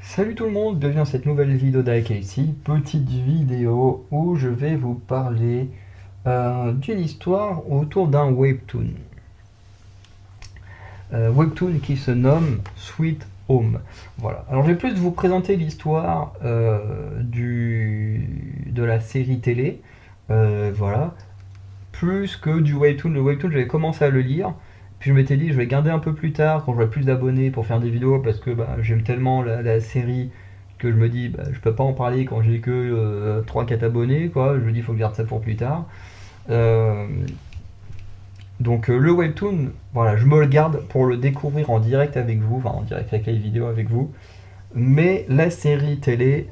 Salut tout le monde, bienvenue dans cette nouvelle vidéo d'AKC, petite vidéo où je vais vous parler d'une histoire autour d'un webtoon. Webtoon qui se nomme Sweet Home. Voilà. Alors je vais plus vous présenter l'histoire de la série télé, voilà, plus que du webtoon. Le webtoon, j'avais commencé à le lire, puis je m'étais dit je vais garder un peu plus tard quand j'aurai plus d'abonnés pour faire des vidéos parce que j'aime tellement la série que je me dis je peux pas en parler quand j'ai que 3-4 abonnés quoi. Je me dis il faut que je garde ça pour plus tard. Euh, donc le webtoon, voilà, je me le garde pour le découvrir en direct avec vous, enfin en direct avec les vidéos avec vous. Mais la série télé,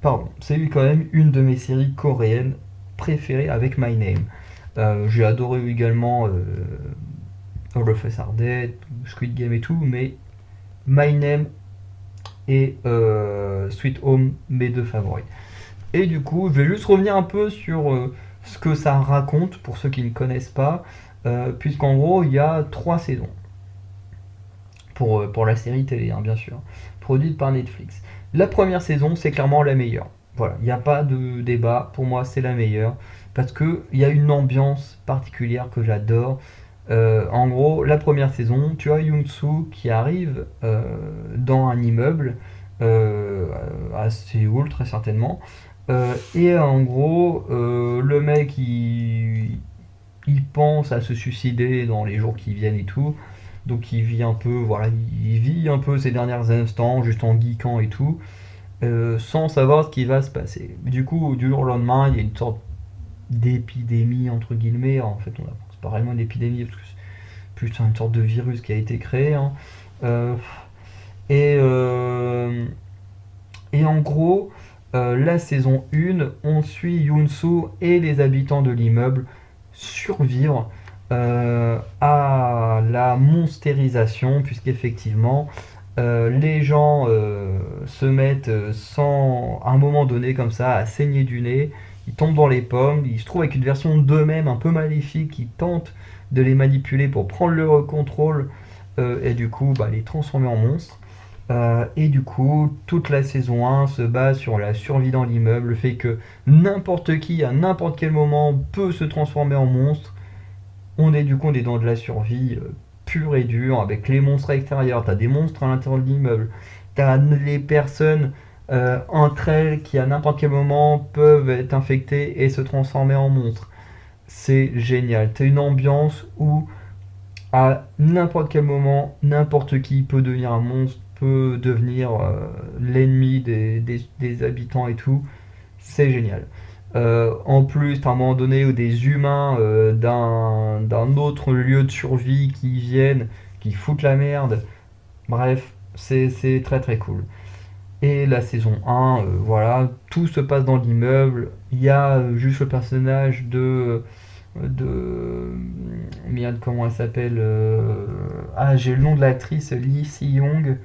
pardon, c'est quand même une de mes séries coréennes préférées avec My Name. J'ai adoré également All of Us Are Dead, Squid Game et tout, mais My Name et Sweet Home, mes deux favoris. Et du coup, je vais juste revenir un peu sur ce que ça raconte pour ceux qui ne connaissent pas, puisqu'en gros, il y a 3 saisons pour la série télé, hein, bien sûr, produite par Netflix. La première saison, c'est clairement la meilleure. Voilà, il n'y a pas de débat, pour moi, c'est la meilleure, parce qu'il y a une ambiance particulière que j'adore. En gros, la première saison, tu as Yoon-soo qui arrive dans un immeuble à Séoul, très certainement. Et en gros, le mec, il pense à se suicider dans les jours qui viennent et tout. Donc il vit un peu, voilà, il vit un peu ses derniers instants juste en geekant et tout, sans savoir ce qui va se passer. Du coup, du jour au lendemain, il y a une sorte d'épidémie entre guillemets. En fait, c'est pas vraiment une épidémie parce que c'est plus une sorte de virus qui a été créé, hein. Euh, et, euh, et en gros, la saison 1, on suit Yoon-soo et les habitants de l'immeuble survivre à la monstérisation, puisqu'effectivement, les gens se mettent sans, à un moment donné comme ça à saigner du nez, ils tombent dans les pommes, ils se trouvent avec une version d'eux-mêmes un peu maléfique qui tente de les manipuler pour prendre leur contrôle et du coup les transformer en monstres. Et du coup, toute la saison 1 se base sur la survie dans l'immeuble, le fait que n'importe qui, à n'importe quel moment, peut se transformer en monstre. On est dans de la survie pure et dure, avec les monstres extérieurs. T'as des monstres à l'intérieur de l'immeuble. T'as les personnes entre elles qui, à n'importe quel moment, peuvent être infectées et se transformer en monstres. C'est génial. T'as une ambiance où à n'importe quel moment, n'importe qui peut devenir un monstre, peut devenir l'ennemi des habitants et tout. C'est génial. En plus, à un moment donné, où des humains d'un autre lieu de survie qui viennent, qui foutent la merde. Bref, c'est très très cool. Et la saison 1, voilà, tout se passe dans l'immeuble. Il y a juste le personnage de merde, comment elle s'appelle, ah, j'ai le nom de l'actrice, Lee Si-young,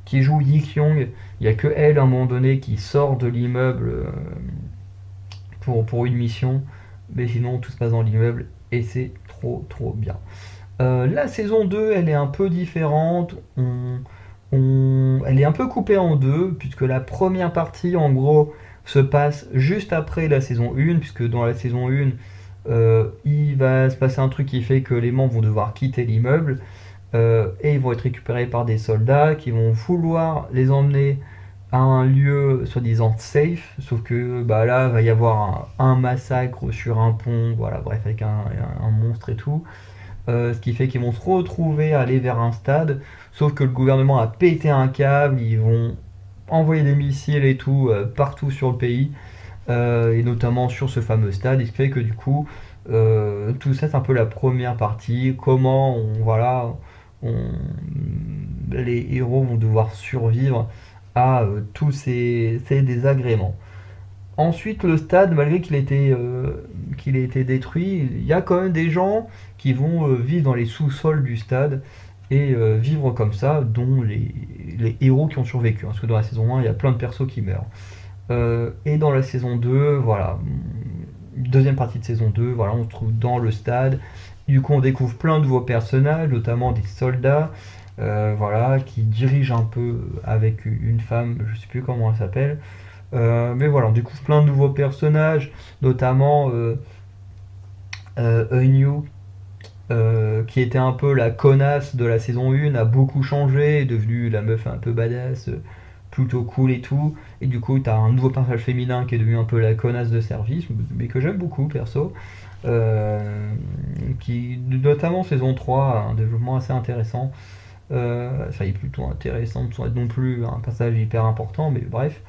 qui joue Yi Kyung. Il y a que elle à un moment donné qui sort de l'immeuble pour une mission, mais sinon tout se passe dans l'immeuble et c'est trop trop bien. La saison 2, elle est un peu différente. Elle est un peu coupée en deux, puisque la première partie, en gros, se passe juste après la saison 1, puisque dans la saison 1, il va se passer un truc qui fait que les membres vont devoir quitter l'immeuble, et ils vont être récupérés par des soldats qui vont vouloir les emmener à un lieu soi-disant safe, sauf que là, il va y avoir un massacre sur un pont, voilà, bref, avec un monstre et tout. Ce qui fait qu'ils vont se retrouver à aller vers un stade, sauf que le gouvernement a pété un câble, ils vont envoyer des missiles et tout partout sur le pays, et notamment sur ce fameux stade, et ce qui fait que du coup, tout ça c'est un peu la première partie, comment les héros vont devoir survivre à tous ces désagréments. Ensuite, le stade, malgré qu'il ait été détruit, il y a quand même des gens qui vont vivre dans les sous-sols du stade et vivre comme ça, dont les héros qui ont survécu, hein, parce que dans la saison 1, il y a plein de persos qui meurent. Et dans la saison 2, voilà, deuxième partie de saison 2, voilà, on se trouve dans le stade. Du coup, on découvre plein de nouveaux personnages, notamment des soldats. voilà, qui dirige un peu avec une femme, je sais plus comment elle s'appelle. Mais voilà, on découvre plein de nouveaux personnages, notamment Eunyu, qui était un peu la connasse de la saison 1, a beaucoup changé, est devenue la meuf un peu badass, plutôt cool et tout. Et du coup, t'as un nouveau personnage féminin qui est devenu un peu la connasse de service, mais que j'aime beaucoup perso. Qui, notamment saison 3, a un développement assez intéressant. Ça y est plutôt intéressant sans être non plus un passage hyper important, mais bref.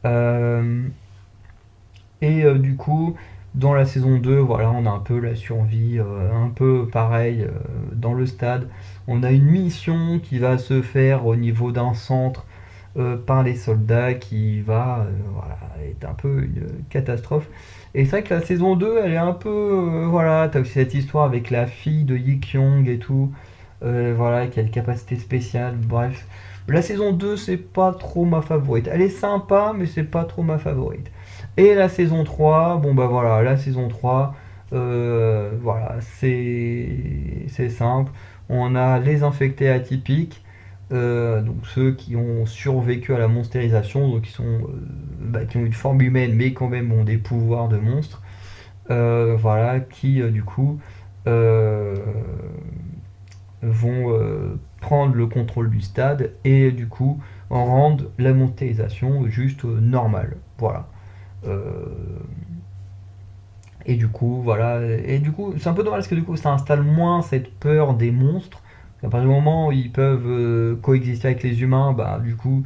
Euh, du coup, dans la saison 2, voilà, on a un peu la survie, un peu pareil dans le stade. On a une mission qui va se faire au niveau d'un centre par les soldats qui va voilà, être un peu une catastrophe. Et c'est vrai que la saison 2, elle est un peu. Voilà, t'as aussi cette histoire avec la fille de Yi Kyung et tout. Voilà, qui a des capacités spéciales, bref. La saison 2, c'est pas trop ma favorite. Elle est sympa, mais c'est pas trop ma favorite. Et la saison 3, bon bah voilà, la saison 3, voilà, c'est simple. On a les infectés atypiques, donc ceux qui ont survécu à la monstérisation, donc qui ont une forme humaine mais quand même ont des pouvoirs de monstres. Voilà, qui du coup euh, vont prendre le contrôle du stade et du coup rendre la montérisation juste normale. Voilà. Euh, et du coup, voilà. Et du coup, c'est un peu dommage parce que du coup, ça installe moins cette peur des monstres. À partir du moment où ils peuvent coexister avec les humains, bah du coup,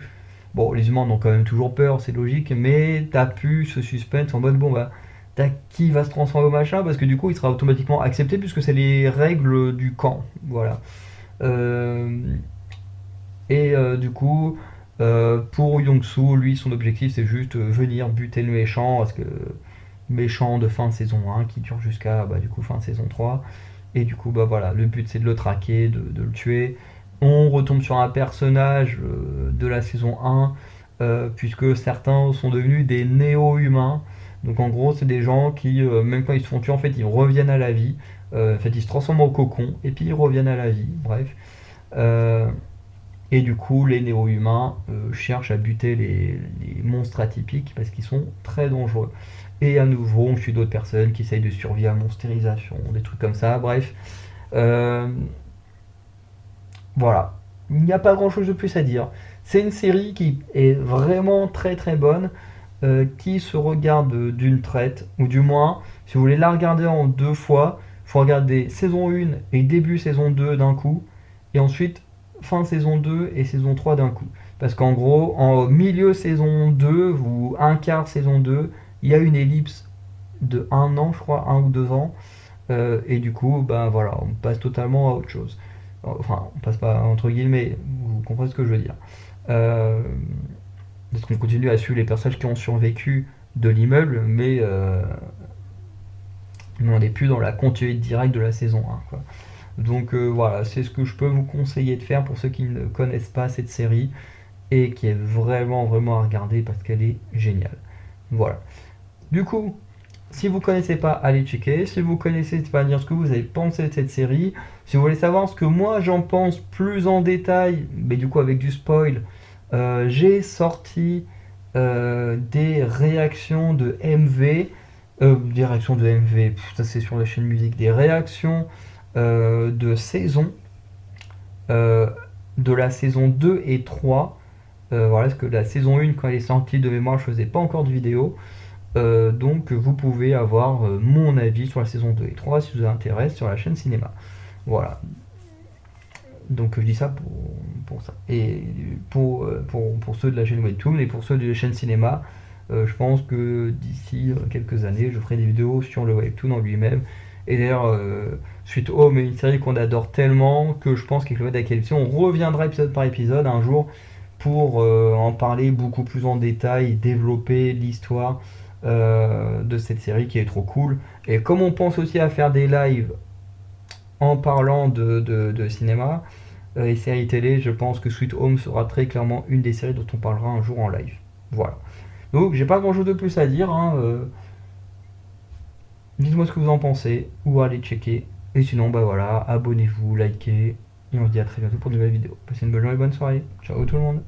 bon, les humains en ont quand même toujours peur, c'est logique, mais t'as plus ce suspense en mode bon bah, t'as qui va se transformer au machin parce que du coup, il sera automatiquement accepté puisque c'est les règles du camp. Voilà. Euh, du coup, pour Yong-Soo, lui, son objectif c'est juste venir buter le méchant parce que méchant de fin de saison 1 qui dure jusqu'à bah, du coup fin de saison 3. Et du coup, bah voilà, le but c'est de le traquer, de le tuer. On retombe sur un personnage de la saison 1, puisque certains sont devenus des néo-humains. Donc en gros, c'est des gens qui, même quand ils se font tuer, en fait, ils reviennent à la vie. En fait, ils se transforment en cocon et puis ils reviennent à la vie. Bref. Euh, et du coup, les néo-humains cherchent à buter les monstres atypiques parce qu'ils sont très dangereux. Et à nouveau, on suit d'autres personnes qui essayent de survivre à la monstérisation, des trucs comme ça. Bref, euh, voilà. Il n'y a pas grand chose de plus à dire. C'est une série qui est vraiment très très bonne, qui se regarde d'une traite, ou du moins, si vous voulez la regarder en deux fois, il faut regarder saison 1 et début saison 2 d'un coup, et ensuite fin saison 2 et saison 3 d'un coup. Parce qu'en gros, en milieu saison 2 ou un quart saison 2, il y a une ellipse de un an, je crois, 1 ou 2 ans, et du coup, ben voilà, on passe totalement à autre chose. Enfin, on passe pas entre guillemets, vous comprenez ce que je veux dire. Euh, Parce qu'on continue à suivre les personnages qui ont survécu de l'immeuble, mais on n'est plus dans la continuité directe de la saison 1, quoi. Donc voilà, c'est ce que je peux vous conseiller de faire pour ceux qui ne connaissent pas cette série et qui est vraiment vraiment à regarder parce qu'elle est géniale. Voilà. Du coup, si vous connaissez pas, allez checker. Si vous connaissez, c'est pas dire ce que vous avez pensé de cette série. Si vous voulez savoir ce que moi j'en pense plus en détail, mais du coup avec du spoil, j'ai sorti des réactions de MV. Des réactions de MV, ça c'est sur la chaîne musique. Des réactions de saison, euh, de la saison 2 et 3. Voilà, parce que la saison 1, quand elle est sortie de mémoire, je faisais pas encore de vidéo. Donc vous pouvez avoir mon avis sur la saison 2 et 3 si ça vous intéresse sur la chaîne cinéma. Voilà. Donc je dis ça pour ça. Et pour ceux de la chaîne Webtoon et pour ceux de la chaîne cinéma, je pense que d'ici quelques années, je ferai des vidéos sur le Webtoon en lui-même. Et d'ailleurs, Suite Home est une série qu'on adore tellement que je pense qu'avec le mode d'actualité, on reviendra épisode par épisode un jour pour en parler beaucoup plus en détail, développer l'histoire de cette série qui est trop cool. Et comme on pense aussi à faire des lives en parlant de cinéma et séries télé, je pense que Sweet Home sera très clairement une des séries dont on parlera un jour en live. Voilà. Donc j'ai pas grand chose de plus à dire, hein, dites-moi ce que vous en pensez ou allez checker. Et sinon bah voilà, abonnez-vous, likez Et on se dit à très bientôt pour de nouvelles vidéos. Passez une bonne journée et bonne soirée. Ciao tout le monde.